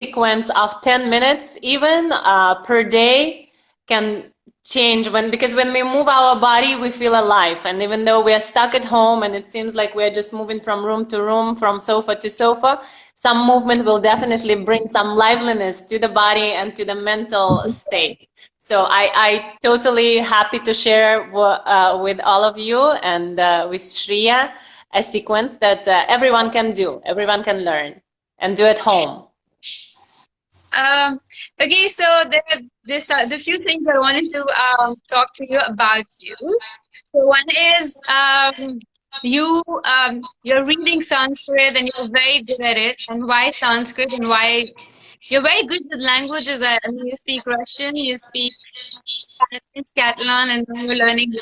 sequence of 10 minutes even per day can change because when we move our body we feel alive, and even though we are stuck at home and it seems like we're just moving from room to room, from sofa to sofa, some movement will definitely bring some liveliness to the body and to the mental state. So I totally happy to share with all of you and with Shreya a sequence that everyone can do, everyone can learn and do at home. Okay, so there's the few things I wanted to talk to you about you. So one is you're reading Sanskrit and you're very good at it. And why Sanskrit and why you're very good with languages? I mean, you speak Russian, you speak Spanish, Catalan, and now you're learning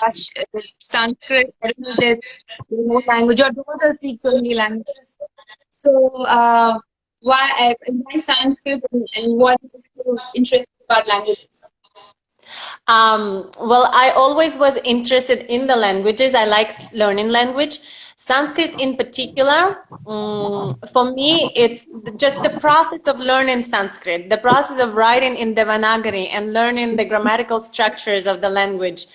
Sanskrit. I don't know if there's more language. Your daughter speaks so many languages. So why Sanskrit and what makes you interested about languages? Well, I always was interested in the languages. I liked learning language. Sanskrit in particular, for me, it's just the process of learning Sanskrit, the process of writing in Devanagari and learning the grammatical structures of the language.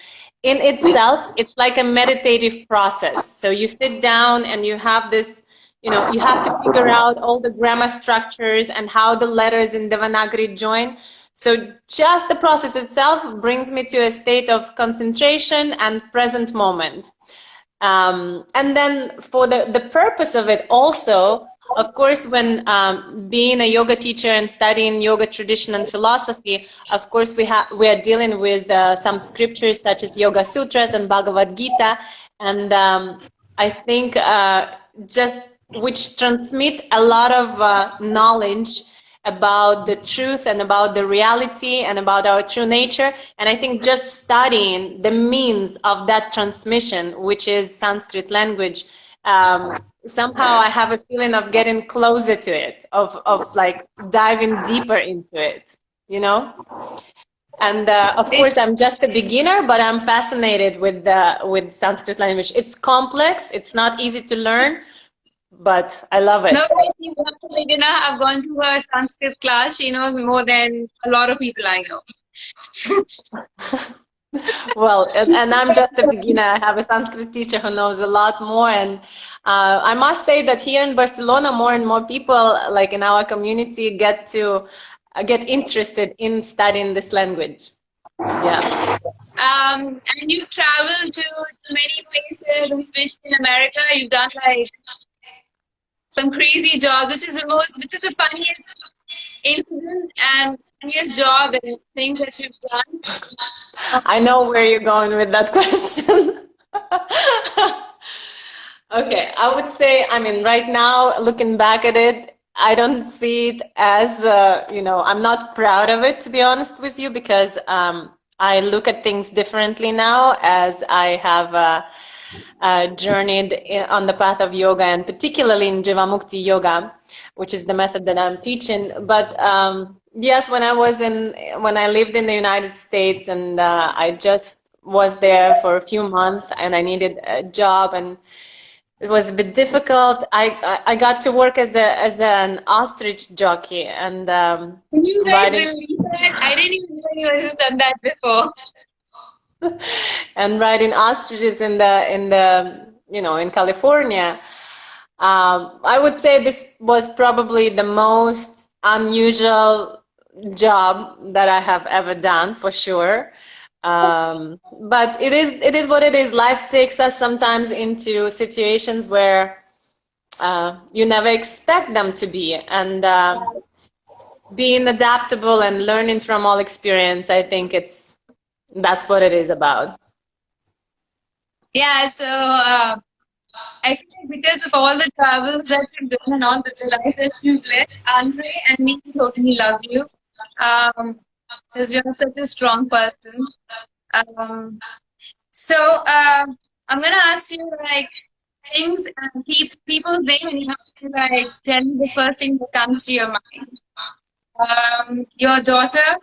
In itself, it's like a meditative process. So you sit down and you have this, you have to figure out all the grammar structures and how the letters in Devanagari join. So just the process itself brings me to a state of concentration and present moment. And then for the purpose of it also, of course, when being a yoga teacher and studying yoga tradition and philosophy, of course, we are dealing with some scriptures such as Yoga Sutras and Bhagavad Gita, and I think just which transmit a lot of knowledge about the truth and about the reality and about our true nature. And I think just studying the means of that transmission, which is Sanskrit language, somehow I have a feeling of getting closer to it, of like diving deeper into it, And of course, I'm just a beginner, but I'm fascinated with Sanskrit language. It's complex. It's not easy to learn, but I love it. No, she's not a beginner. I've gone to a Sanskrit class. She knows more than a lot of people I know. Well, and I'm just a beginner. I have a Sanskrit teacher who knows a lot more. And I must say that here in Barcelona, more and more people, like in our community, get interested in studying this language. Yeah. And you've traveled to many places, especially in America. You've done like some crazy job, which is the funniest incident and funniest job and thing that you've done. I know where you're going with that question. Okay, I would say, I mean, right now, looking back at it, I don't see it as, I'm not proud of it, to be honest with you, because I look at things differently now as I have journeyed on the path of yoga, and particularly in Jivamukti yoga, which is the method that I'm teaching. But yes, when I lived in the United States, and I just was there for a few months, and I needed a job, and it was a bit difficult. I got to work as an ostrich jockey, and Can you guys believe that? I didn't even know you had done that before. And riding ostriches in California. I would say this was probably the most unusual job that I have ever done, for sure. But it is what it is. Life takes us sometimes into situations where you never expect them to be, and being adaptable and learning from all experience, I think that's what it is about. Yeah, so I feel like because of all the travels that you've done and all the life that you've led, Andre and me totally love you. Because you're such a strong person. So I'm gonna ask you like things and people's name, and you have to like tell me the first thing that comes to your mind. Your daughter.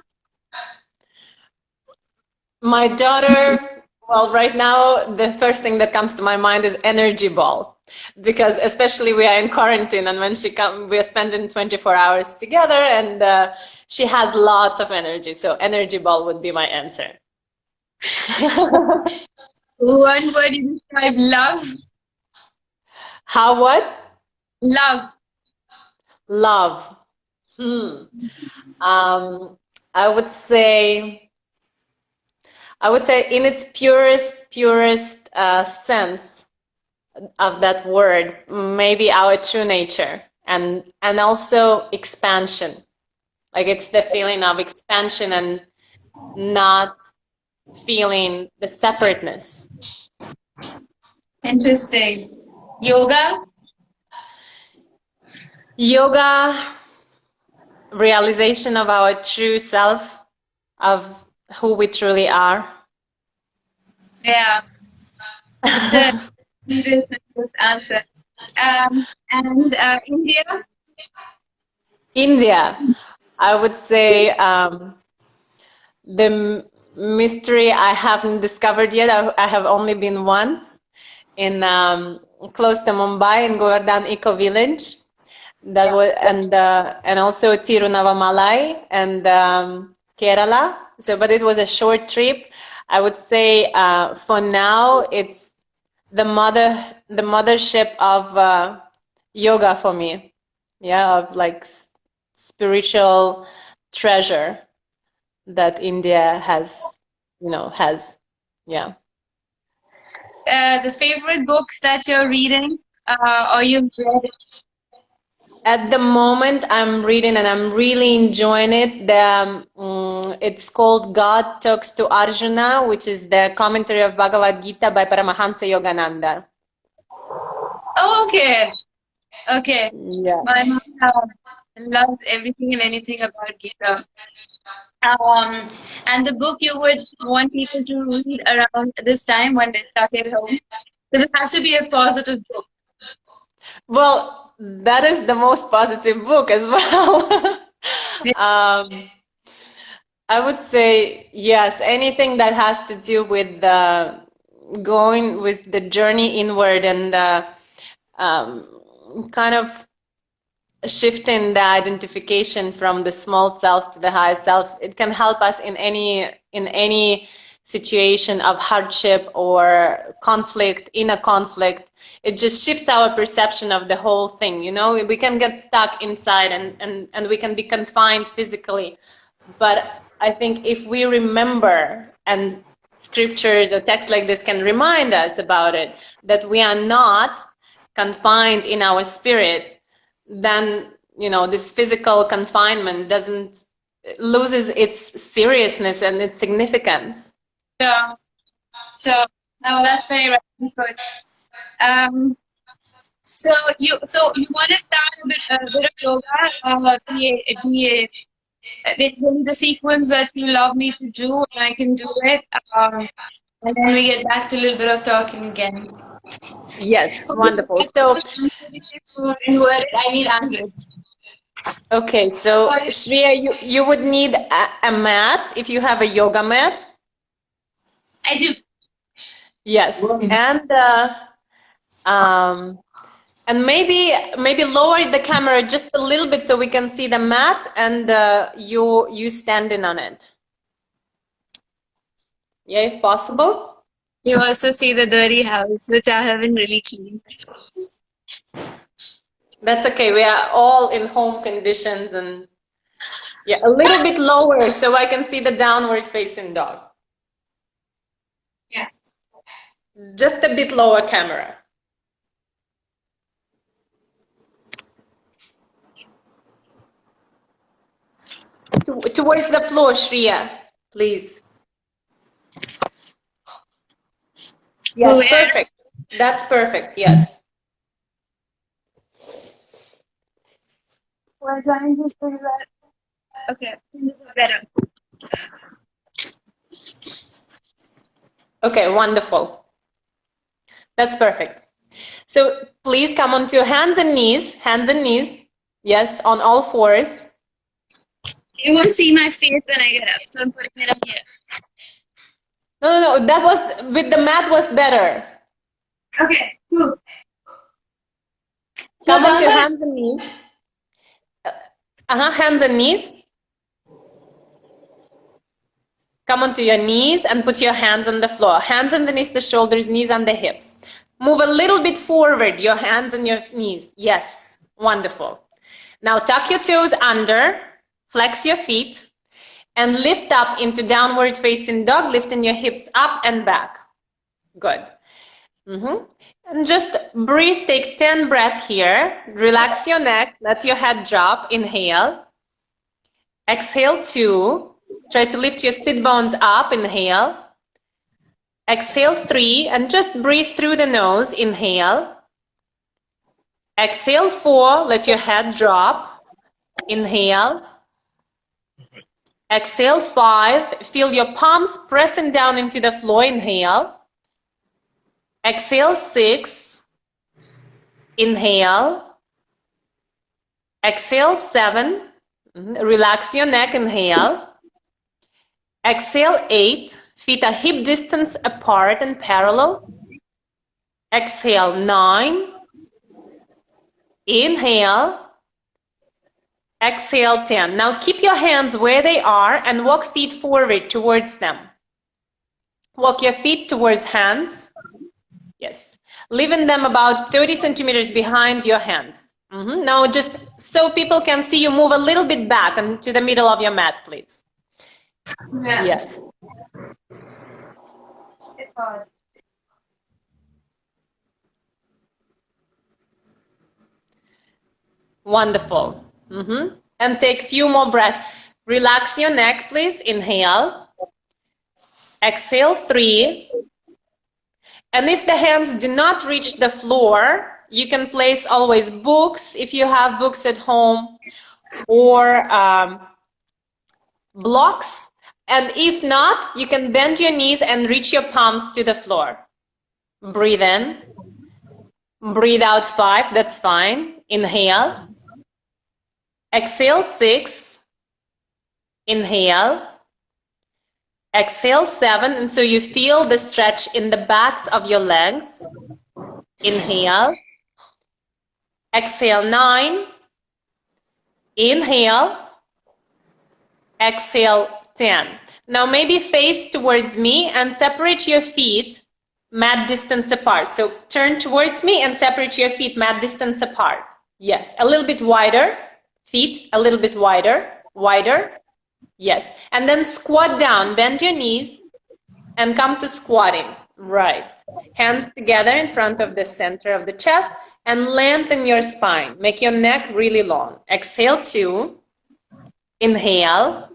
My daughter, Well, right now, the first thing that comes to my mind is energy ball, because especially we are in quarantine, and when she come, we are spending 24 hours together, and she has lots of energy. So energy ball would be my answer. One word you describe love. How what? Love. Love. Hmm. Um, I would say, I would say in its purest sense of that word, maybe our true nature, and also expansion. Like it's the feeling of expansion and not feeling the separateness. Interesting. Yoga. Yoga, realization of our true self, of who we truly are. Yeah, it's a interesting answer. And India. India, I would say the mystery I haven't discovered yet. I have only been once in close to Mumbai in Govardhan Eco Village. That was and also Tirunallamalai and Kerala. So, but it was a short trip. I would say for now it's the mothership of yoga for me. Yeah, of like spiritual treasure that India has, has. Yeah. The favorite book that you're reading or you've read? At the moment, I'm reading and I'm really enjoying it. It's called God Talks to Arjuna, which is the commentary of Bhagavad Gita by Paramahamsa Yogananda. Oh, okay. Okay. Yeah. My mom loves everything and anything about Gita. And the book you would want people to read around this time when they're stuck at home? Because it has to be a positive book. Well, that is the most positive book as well. I would say yes, anything that has to do with the going with the journey inward and kind of shifting the identification from the small self to the high self. It can help us in any situation of hardship or conflict, in a conflict. It just shifts our perception of the whole thing. We can get stuck inside and we can be confined physically. But I think if we remember, and scriptures or texts like this can remind us about it, that we are not confined in our spirit, then this physical confinement doesn't loses its seriousness and its significance. Yeah. So, no, that's very right. Good. So you want to start a bit of yoga, basically the sequence that you love me to do, and I can do it. And then we get back to a little bit of talking again. Yes, wonderful. So, In word, I need 100. okay, so Shreya, you would need a mat if you have a yoga mat. I do. Yes, and maybe lower the camera just a little bit so we can see the mat and you standing on it. Yeah, if possible. You also see the dirty house, which I haven't really cleaned. That's okay. We are all in home conditions, and yeah, a little bit lower so I can see the downward facing dog. Yes. Just a bit lower camera. Towards the floor, Shreya, please. Yes, perfect. That's perfect. Yes. We're trying to figure that. Okay, this is better. Okay, wonderful. That's perfect. So please come onto your hands and knees. Hands and knees. Yes, on all fours. You won't see my face when I get up, so I'm putting it up here. No, that was, with the math was better. Okay, cool. So Come on to Donna, hands and knees. Hands and knees. Come onto your knees and put your hands on the floor. Hands underneath the shoulders, knees on the hips. Move a little bit forward, your hands and your knees. Yes, wonderful. Now tuck your toes under, flex your feet, and lift up into downward facing dog, lifting your hips up and back. Good. And just breathe, take 10 breaths here. Relax your neck, let your head drop. Inhale. Exhale 2. Try to lift your sit bones up. Inhale. Exhale 3 and just breathe through the nose. Inhale. Exhale 4. Let your head drop. Inhale. Exhale 5. Feel your palms pressing down into the floor. Inhale. Exhale 6. Inhale. Exhale 7. Relax your neck. Inhale. Exhale 8. Feet are hip distance apart and parallel. Exhale 9. Inhale. Exhale 10. Now keep your hands where they are and walk feet forward towards them. Walk your feet towards hands. Yes. Leaving them about 30 centimeters behind your hands. Now just so people can see you, move a little bit back and to the middle of your mat, please. yeah. Yes. It's hard. Wonderful. And take a few more breaths. Relax your neck, please. Inhale. Exhale 3. And if the hands do not reach the floor, you can place always books if you have books at home, or blocks. And if not, you can bend your knees and reach your palms to the floor. Breathe in. Breathe out 5. That's fine. Inhale. Exhale 6. Inhale. Exhale 7. And so you feel the stretch in the backs of your legs. Inhale. Exhale 9. Inhale. Exhale 10. Now maybe face towards me and separate your feet mat distance apart. So turn towards me and separate your feet mat distance apart. Yes, a little bit wider. Feet a little bit wider. Wider. Yes. And then squat down. Bend your knees and come to squatting. Right. Hands together in front of the center of the chest and lengthen your spine. Make your neck really long. Exhale 2. Inhale.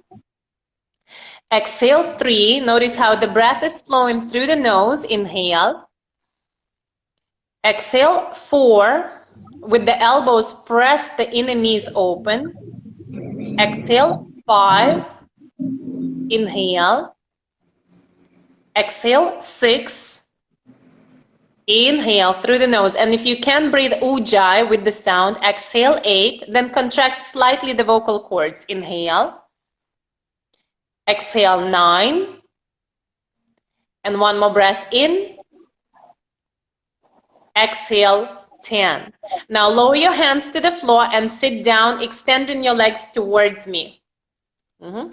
Exhale 3. Notice how the breath is flowing through the nose. Inhale. Exhale 4. With the elbows, press the inner knees open. Exhale 5. Inhale. Exhale 6. Inhale through the nose. And if you can breathe ujjayi with the sound, exhale 8. Then contract slightly the vocal cords. Inhale. Exhale 9. And one more breath in. Exhale 10. Now lower your hands to the floor and sit down, extending your legs towards me.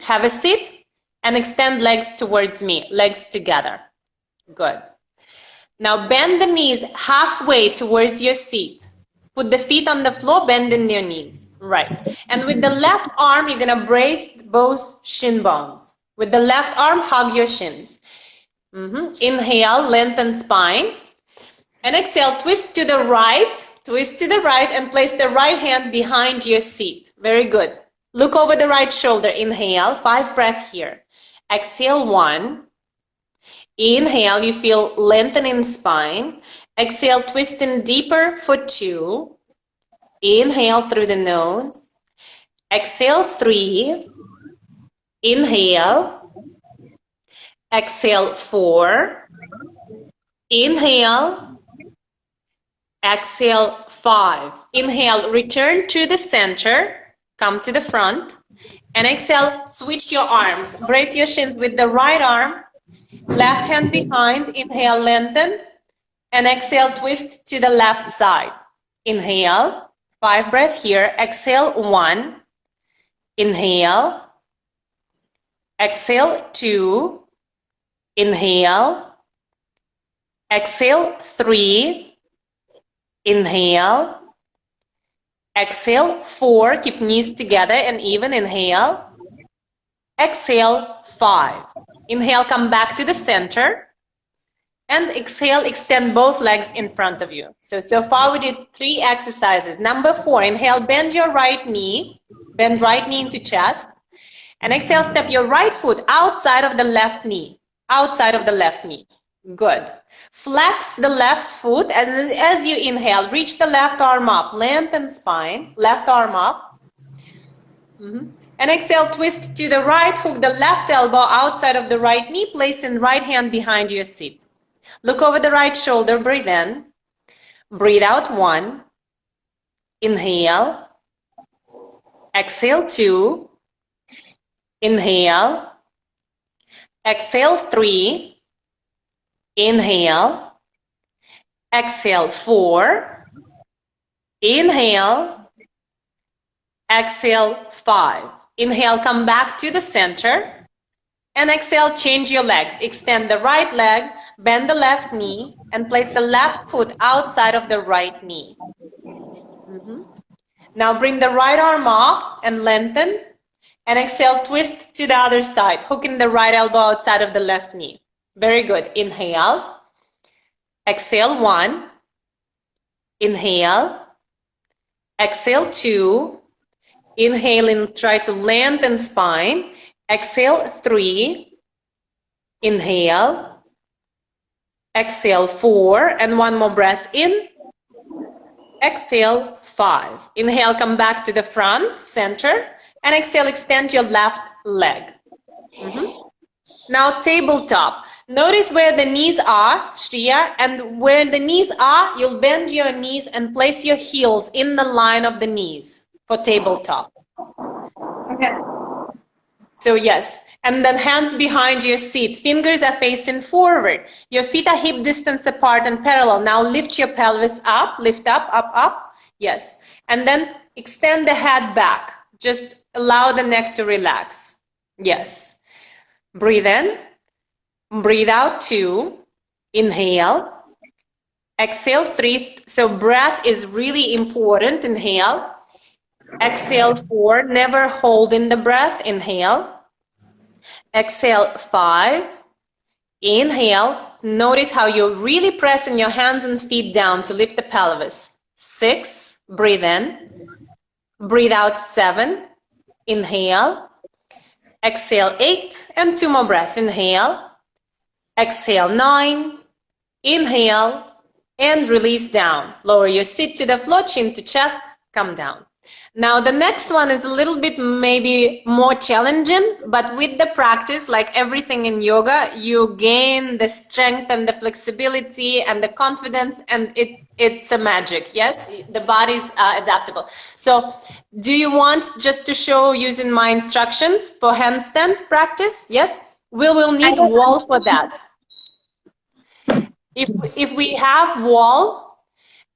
Have a seat and extend legs towards me, legs together. Good. Now bend the knees halfway towards your seat. Put the feet on the floor, bending your knees. Right. And with the left arm, you're going to brace both shin bones. With the left arm, hug your shins. Inhale, lengthen spine. And exhale, twist to the right. Twist to the right and place the right hand behind your seat. Very good. Look over the right shoulder. Inhale, 5 breaths here. Exhale 1. Inhale, you feel lengthening spine. Exhale, twisting deeper for 2. Inhale through the nose. Exhale 3. Inhale. Exhale 4. Inhale. Exhale 5. Inhale, return to the center. Come to the front. And exhale, switch your arms. Brace your shins with the right arm Left hand behind, inhale, lengthen, and exhale, twist to the left side. Inhale, 5 breath here. Exhale, 1. Inhale. Exhale, 2. Inhale. Exhale, 3. Inhale. Exhale, 4. Keep knees together and even. Inhale. Exhale, 5. Inhale, come back to the center. And exhale, extend both legs in front of you. So far we did 3 exercises. Number 4, inhale, bend your right knee. Bend right knee into chest. And exhale, step your right foot outside of the left knee. Outside of the left knee. Good. Flex the left foot as you inhale. Reach the left arm up. Lengthen spine. Left arm up. And exhale, twist to the right. Hook the left elbow outside of the right knee. Place in right hand behind your seat. Look over the right shoulder. Breathe in. Breathe out. 1. Inhale. Exhale. 2. Inhale. Exhale. 3. Inhale. Exhale. 4. Inhale. Exhale. 5. Inhale, come back to the center. And exhale, change your legs. Extend the right leg, bend the left knee, and place the left foot outside of the right knee. Now bring the right arm up and lengthen. And exhale, twist to the other side, hooking the right elbow outside of the left knee. Very good. Inhale. Exhale, 1. Inhale. Exhale, 2. Inhale and try to lengthen spine. Exhale, 3. Inhale. Exhale, 4. And one more breath in. Exhale, 5. Inhale, come back to the front, center. And exhale, extend your left leg. Now, tabletop. Notice where the knees are, Shreya, and where the knees are, you'll bend your knees and place your heels in the line of the knees for tabletop. Okay. So yes, and then hands behind your seat. Fingers are facing forward. Your feet are hip distance apart and parallel. Now lift your pelvis up, lift up, up, up. Yes. And then extend the head back. Just allow the neck to relax. Yes. Breathe in. Breathe out, 2. Inhale. Exhale, 3. So breath is really important. Inhale. Exhale, 4. Never hold in the breath. Inhale. Exhale, 5. Inhale. Notice how you're really pressing your hands and feet down to lift the pelvis. 6. Breathe in. Breathe out, 7. Inhale. Exhale, 8. And 2 more breaths. Inhale. Exhale, 9. Inhale. And release down. Lower your seat to the floor, chin to chest. Come down. Now the next one is a little bit maybe more challenging, but with the practice, like everything in yoga, you gain the strength and the flexibility and the confidence, and it's a magic. Yes, the body's adaptable. So do you want just to show using my instructions for handstand practice? Yes, we will need wall for that. If we have wall,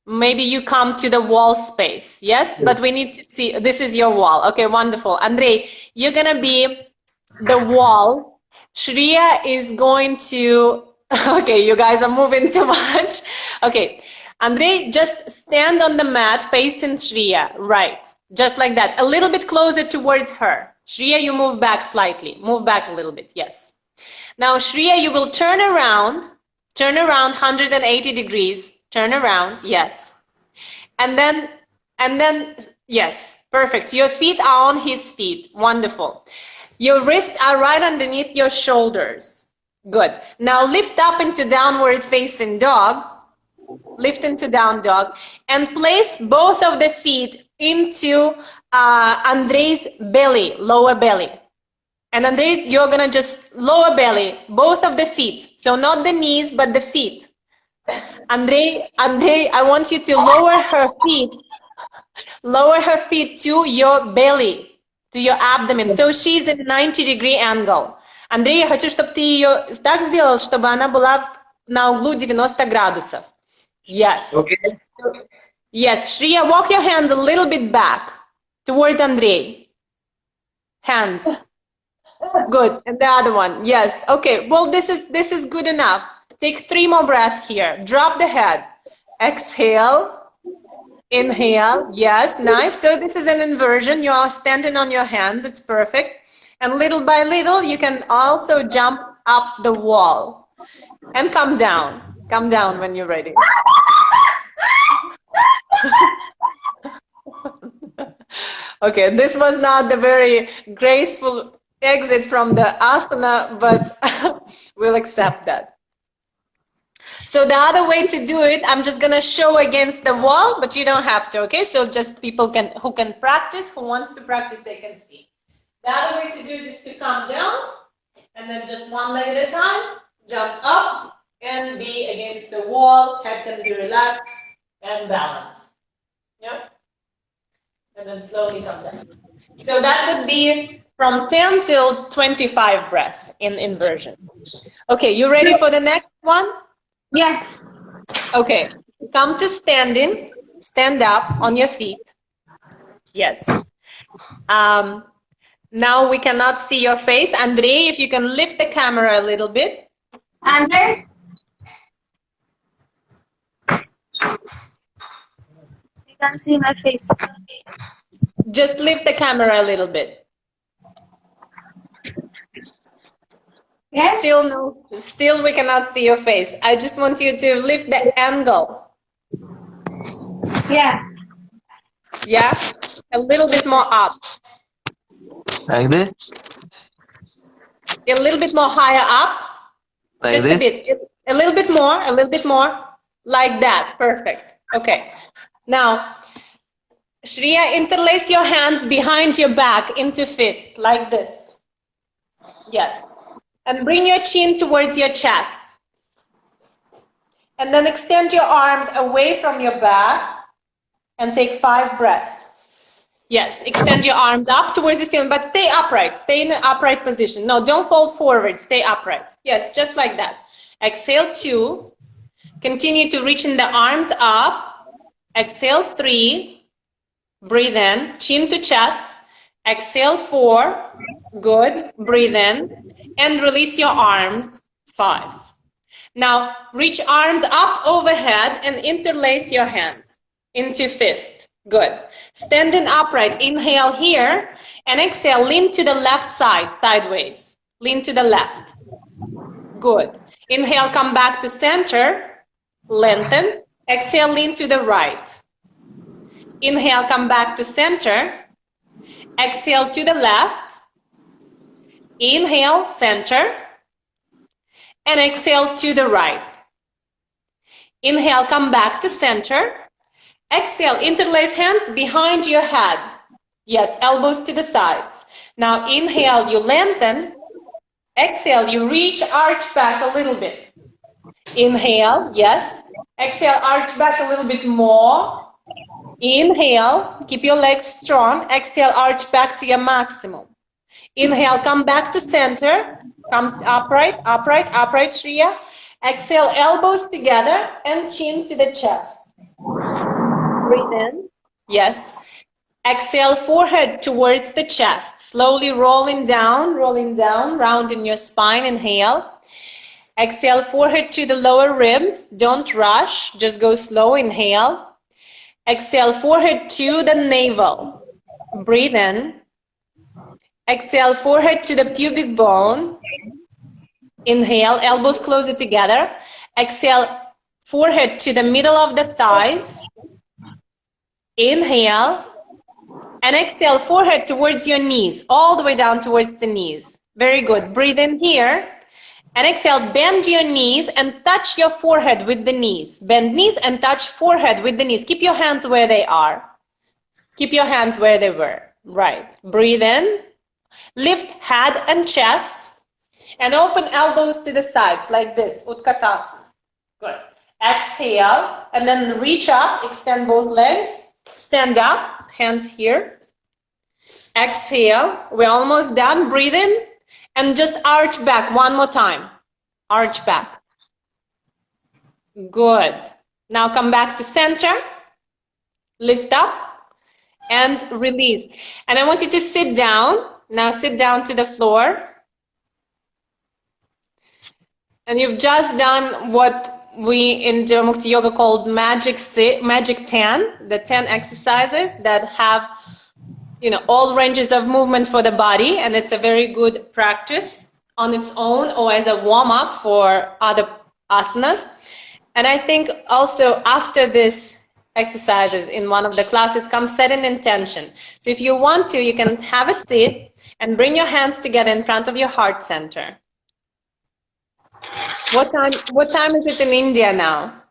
maybe you come to the wall space, yes? But we need to see, this is your wall. Okay, wonderful. Andrei, you're gonna be the wall. Shreya is going to, okay, you guys are moving too much. Okay, Andrei, just stand on the mat facing Shreya, right? Just like that, a little bit closer towards her. Shreya, you move back slightly, move back a little bit, yes. Now, Shreya, you will turn around 180 degrees. Turn around, yes. And then, yes, perfect. Your feet are on his feet. Wonderful. Your wrists are right underneath your shoulders. Good. Now lift up into downward facing dog. Lift into down dog. And place both of the feet into Andrei's belly, lower belly. And Andrei, you're going to just lower belly, both of the feet. So not the knees, but the feet. Andrei, I want you to lower her feet to your belly, to your abdomen. So she's in 90-degree angle. Андрей, я хочу, чтобы ты ее так сделал, чтобы она была на углу 90 градусов. Yes. Okay. Yes, Shreya, walk your hands a little bit back towards Andrei. Hands. Good. And the other one. Yes. Okay. Well, this is good enough. Take 3 more breaths here. Drop the head. Exhale. Inhale. Yes. Nice. So this is an inversion. You are standing on your hands. It's perfect. And little by little, you can also jump up the wall and come down. Come down when you're ready. Okay, this was not the very graceful exit from the asana, but we'll accept that. So the other way to do it, I'm just gonna show against the wall, but you don't have to, okay? So just people who can practice, who wants to practice, they can see. The other way to do it is to come down, and then just one leg at a time, jump up, and be against the wall, head can be relaxed, and balance. Yeah? And then slowly come down. So that would be from 10 till 25 breath in inversion. Okay, you ready for the next one? Yes. Okay, come to standing, stand up on your feet. Yes. Now we cannot see your face. Andrei, if you can lift the camera a little bit. Andre? You can't see my face. Just lift the camera a little bit. Yes? Still we cannot see your face. I just want you to lift the angle. Yeah. Yeah? A little bit more up. Like this? A little bit more higher up. Like Just this? a bit. A little bit more. Like that. Perfect. Okay. Now, Shreya, interlace your hands behind your back into fist, like this. Yes. And bring your chin towards your chest. And then extend your arms away from your back and take 5 breaths. Yes, extend your arms up towards the ceiling, but stay upright. Stay in an upright position. No, don't fold forward. Stay upright. Yes, just like that. Exhale 2. Continue to reach in the arms up. Exhale 3. Breathe in. Chin to chest. Exhale 4. Good. Breathe in. And release your arms. 5. Now, reach arms up overhead and interlace your hands into fist. Good. Standing upright, inhale here, and exhale, lean to the left side, sideways. Lean to the left. Good. Inhale, come back to center, lengthen. Exhale, lean to the right. Inhale, come back to center. Exhale to the left. Inhale, center. And exhale to the right. Inhale, come back to center. Exhale, interlace hands behind your head. Yes, elbows to the sides. Now inhale, you lengthen. Exhale, you reach, arch back a little bit. Inhale, yes. Exhale, arch back a little bit more. Inhale, keep your legs strong. Exhale, arch back to your maximum. Inhale, come back to center. Come upright, upright, upright, Shreya. Exhale, elbows together and chin to the chest. Breathe in. Yes. Exhale, forehead towards the chest. Slowly rolling down, round in your spine. Inhale. Exhale, forehead to the lower ribs. Don't rush. Just go slow. Inhale. Exhale, forehead to the navel. Breathe in. Exhale, forehead to the pubic bone. Inhale, elbows closer together. Exhale, forehead to the middle of the thighs. Inhale. And exhale, forehead towards your knees, all the way down towards the knees. Very good. Breathe in here. And exhale, bend your knees and touch your forehead with the knees. Bend knees and touch forehead with the knees. Keep your hands where they are. Keep your hands where they were. Right. Breathe in. Lift head and chest. And open elbows to the sides like this. Utkatasana. Good. Exhale. And then reach up. Extend both legs. Stand up. Hands here. Exhale. We're almost done. Breathe in. And just arch back one more time. Arch back. Good. Now come back to center. Lift up and release. And I want you to sit down. Now sit down to the floor. And you've just done what we in Jivamukti Yoga called magic 10, the 10 exercises that have, all ranges of movement for the body, and it's a very good practice on its own or as a warm-up for other asanas. And I think also after this exercises in one of the classes, come set an intention. So if you want to, you can have a seat and bring your hands together in front of your heart center. What time is it in India now?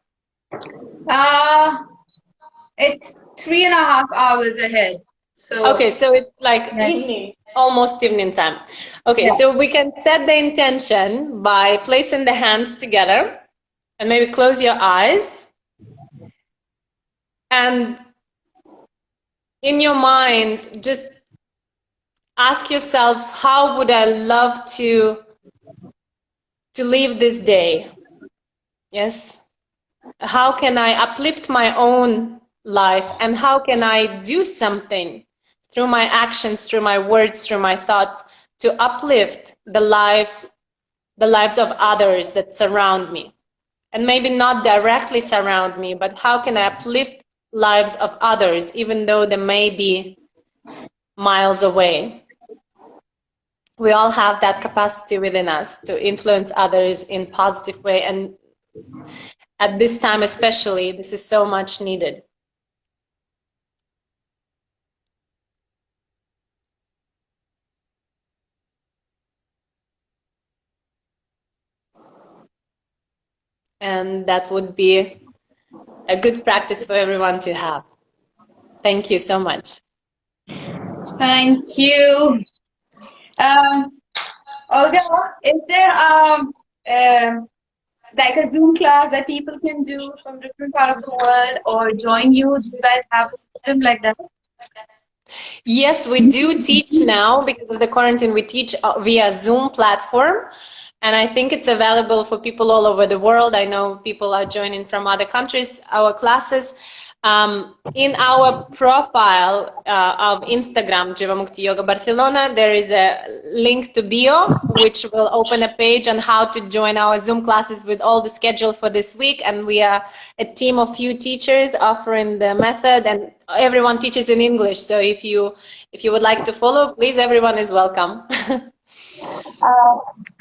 It's 3.5 hours ahead. So okay, so it's like evening, almost evening time. Okay, so we can set the intention by placing the hands together and maybe close your eyes. And in your mind, just ask yourself, how would I love to live this day? Yes. How can I uplift my own life, and how can I do something through my actions, through my words, through my thoughts to uplift the lives of others that surround me? And maybe not directly surround me, but how can I uplift lives of others even though they may be miles away? We all have that capacity within us to influence others in positive way, and at this time especially, this is so much needed. And that would be a good practice for everyone to have. Thank you so much. Thank you. Olga, is there like a Zoom class that people can do from different part of the world or join you? Do you guys have a system like that? Yes, we do teach now. Because of the quarantine, we teach via Zoom platform. And I think it's available for people all over the world. I know people are joining from other countries, our classes. In our profile of Instagram, Jivamukti Yoga Barcelona, there is a link to bio, which will open a page on how to join our Zoom classes with all the schedule for this week. And we are a team of few teachers offering the method, and everyone teaches in English. So if you would like to follow, please, everyone is welcome.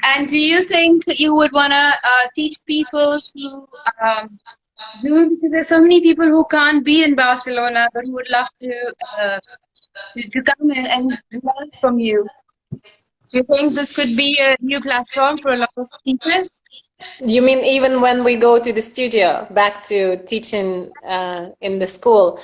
And do you think you would want to teach people to Zoom? Because there's so many people who can't be in Barcelona but who would love to come in and learn from you. Do you think this could be a new platform for a lot of teachers? You mean even when we go to the studio, back to teaching in the school?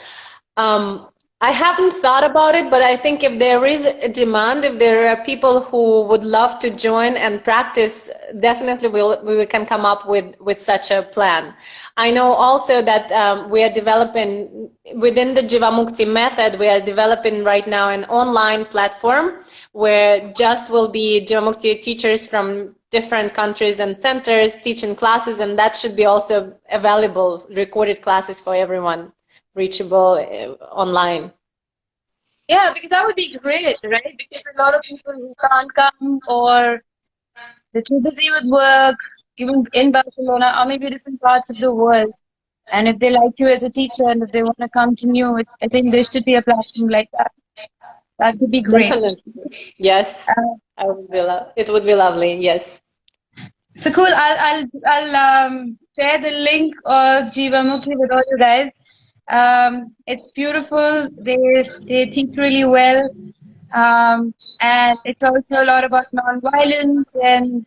I haven't thought about it, but I think if there is a demand, if there are people who would love to join and practice, definitely we can come up with such a plan. I know also that we are developing, within the Jivamukti method, we are developing right now an online platform where just will be Jivamukti teachers from different countries and centers teaching classes, and that should be also available, recorded classes for everyone, reachable online. Yeah, because that would be great, right? Because a lot of people who can't come or they're too busy with work, even in Barcelona or maybe different parts of the world. And if they like you as a teacher and if they want to continue, I think there should be a platform like that. That would be great. Definitely. Yes. It would be lovely. Yes. So cool. I'll share the link of Jivamukhi with all you guys. It's beautiful. They teach really well, and it's also a lot about non-violence and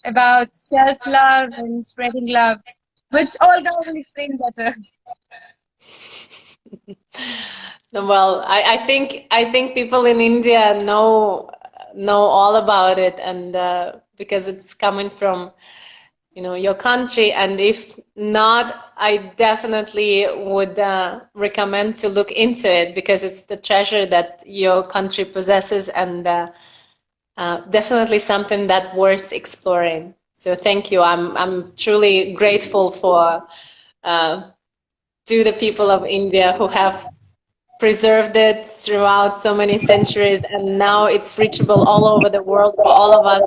about self-love and spreading love, which Olga will explain better. Well, I think people in India know all about it, and because it's coming from your country, and if not, I definitely would recommend to look into it, because it's the treasure that your country possesses, and definitely something that worth exploring. So thank you. I'm truly grateful for to the people of India who have preserved it throughout so many centuries, and now it's reachable all over the world for all of us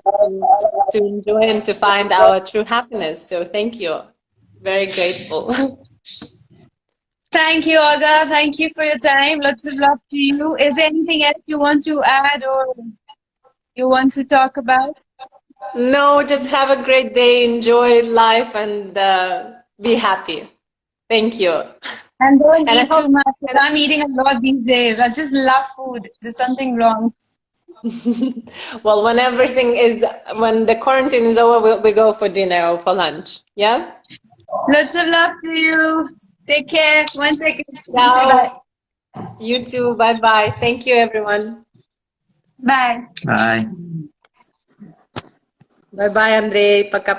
to enjoy and to find our true happiness. So thank you. Very grateful. Thank you, Olga. Thank you for your time. Lots of love to you. Is there anything else you want to add or you want to talk about? No, just have a great day, enjoy life, and be happy. Thank you. And don't And I eat hope, too much, because and I'm eating a lot these days. I just love food. There's something wrong. well, when the quarantine is over, we go for dinner or for lunch. Yeah? Lots of love to you. Take care. One second. One second. Bye. Ciao. You too. Bye bye. Thank you, everyone. Bye. Bye. Bye bye, Andre. Пока.